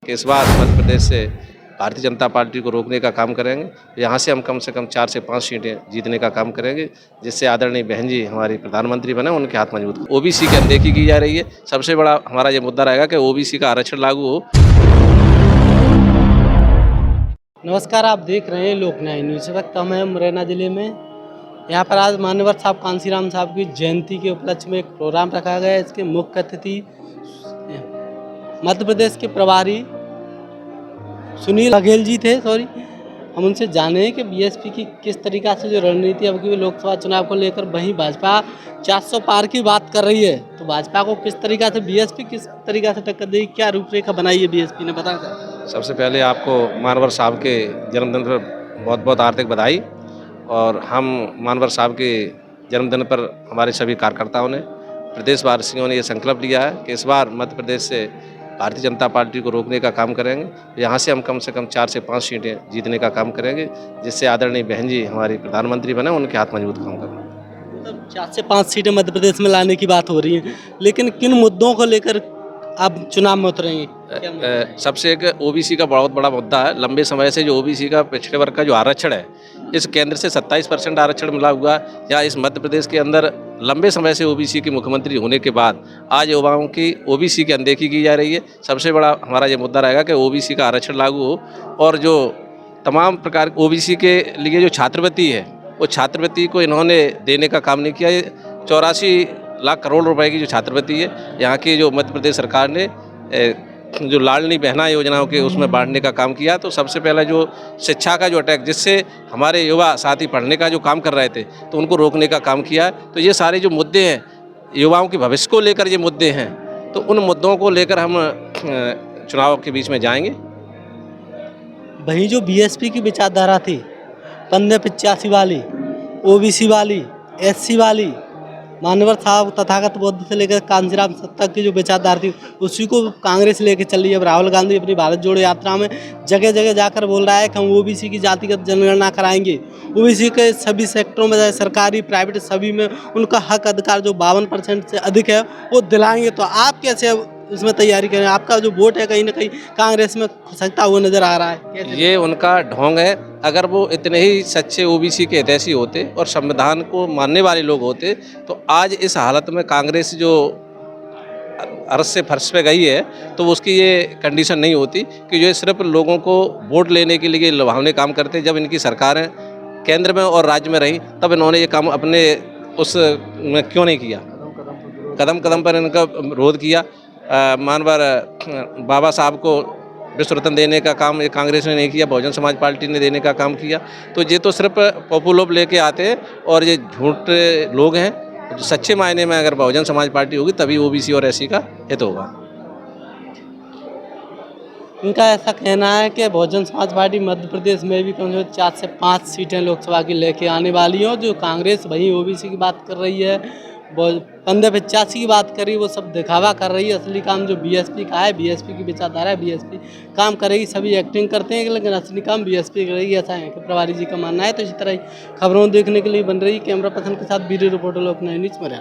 कि इस बार मध्य प्रदेश से भारतीय जनता पार्टी को रोकने का काम करेंगे। यहाँ से हम कम से कम 4 से 5 सीटें जीतने का काम करेंगे, जिससे आदरणीय बहन जी हमारी प्रधानमंत्री बने, उनके हाथ मजबूत हो। ओबीसी की अनदेखी की जा रही है। सबसे बड़ा हमारा ये मुद्दा रहेगा कि ओबीसी का आरक्षण लागू हो। नमस्कार, आप देख रहे हैं लोक न्याय न्यूज़। इस वक्त हम हैं मुरैना जिले में। यहाँ पर आज मान्यवर साहब कांसीराम साहब की जयंती के उपलक्ष्य में एक प्रोग्राम रखा गया है। इसके मुख्य अतिथि मध्य प्रदेश के प्रभारी सुनील बघेल जी थे। हम उनसे जाने हैं कि बीएसपी की किस तरीक़ा से जो रणनीति अब की लोकसभा चुनाव को लेकर, वहीं भाजपा 400 पार की बात कर रही है, तो भाजपा को किस तरीक़ा से बीएसपी किस तरीक़ा से टक्कर देगी, क्या रूपरेखा बनाई है बीएसपी ने, बता दें। सबसे पहले आपको मानवर साहब के जन्मदिन पर बहुत बहुत हार्दिक बधाई। और हम मानवर साहब के जन्मदिन पर हमारे सभी कार्यकर्ताओं ने, प्रदेशवासियों ने ये संकल्प लिया है कि इस बार मध्य प्रदेश से भारतीय जनता पार्टी को रोकने का काम करेंगे। यहाँ से हम कम 4 से 5 सीटें जीतने का काम करेंगे, जिससे आदरणीय बहन जी हमारी प्रधानमंत्री बने, उनके हाथ मजबूत काम करेंगे। मतलब 4 से 5 सीटें मध्य प्रदेश में लाने की बात हो रही है, लेकिन किन मुद्दों को लेकर आप चुनाव में उतरेंगे? सबसे एक ओबीसी का बहुत बड़ा मुद्दा है। लंबे समय से जो ओबीसी का पिछड़े वर्ग का जो आरक्षण है, इस केंद्र से 27% आरक्षण मिला हुआ, या इस मध्य प्रदेश के अंदर लंबे समय से ओबीसी के मुख्यमंत्री होने के बाद आज युवाओं की ओबीसी की अनदेखी की जा रही है। सबसे बड़ा हमारा ये मुद्दा रहेगा कि ओबीसी का आरक्षण लागू हो, और जो तमाम प्रकार ओबीसी के लिए जो छात्रवृत्ति है, वो छात्रवृत्ति को इन्होंने देने का काम नहीं किया। 84 लाख करोड़ रुपए की जो छात्रवृत्ति है, यहाँ की जो मध्य प्रदेश सरकार ने जो लाडली बहना योजनाओं के उसमें बांटने का काम किया। तो सबसे पहला जो शिक्षा का जो अटैक, जिससे हमारे युवा साथी पढ़ने का जो काम कर रहे थे, तो उनको रोकने का काम किया। तो ये सारे जो मुद्दे हैं, युवाओं के भविष्य को लेकर ये मुद्दे हैं, तो उन मुद्दों को लेकर हम चुनाव के बीच में जाएंगे। वहीं जो बीएसपी की विचारधारा थी 1585 वाली, ओबीसी वाली, एससी वाली, मान्यवर साहब तथागत बुद्ध से लेकर कांसीराम तक की जो विचारधारा थी, उसी को कांग्रेस लेके चल रही है। अब राहुल गांधी अपनी भारत जोड़ो यात्रा में जगह जगह जाकर बोल रहा है कि हम ओबीसी की जातिगत जनगणना कराएंगे। ओबीसी के सभी सेक्टरों में, चाहे सरकारी प्राइवेट सभी में, उनका हक अधिकार जो 52% से अधिक है वो दिलाएंगे। तो आप कैसे उसमें तैयारी करें? आपका जो वोट है कहीं ना कहीं कांग्रेस में खसकता हुआ नजर आ रहा है। ये उनका ढोंग है। अगर वो इतने ही सच्चे ओबीसी के हितैषी होते और संविधान को मानने वाले लोग होते, तो आज इस हालत में कांग्रेस जो अर्श से फर्श पे गई है, तो उसकी ये कंडीशन नहीं होती कि जो सिर्फ लोगों को वोट लेने के लिए लुभावने काम करते। जब इनकी सरकारें केंद्र में और राज्य में रही, तब इन्होंने ये काम अपने उस में क्यों नहीं किया? कदम कदम पर इनका विरोध किया। मानवर बाबा साहब को विश्व रत्न देने का काम कांग्रेस ने नहीं किया, बहुजन समाज पार्टी ने देने का काम किया। तो ये तो सिर्फ पॉपुलर लेके आते हैं, और ये झूठे लोग हैं। जो सच्चे मायने में अगर बहुजन समाज पार्टी होगी, तभी ओबीसी और एससी का हित होगा। इनका ऐसा कहना है कि बहुजन समाज पार्टी मध्य प्रदेश में भी कम से कम 4 से 5 सीटें लोकसभा की लेके आने वाली हो। जो कांग्रेस वहीं ओबीसी की बात कर रही है, 1585 की बात कर रही है, वो सब दिखावा कर रही है। असली काम जो बीएसपी का है, बीएसपी की विचारधारा है, बीएसपी काम करेगी। सभी एक्टिंग करते हैं, लेकिन असली काम बीएसपी करेगी, ऐसा है कि प्रभारी जी का मानना है। तो इसी तरह खबरों देखने के लिए बन रही कैमरा पर्सन के साथ वीडियो रिपोर्टर लोक न्याय न्यूज़ में।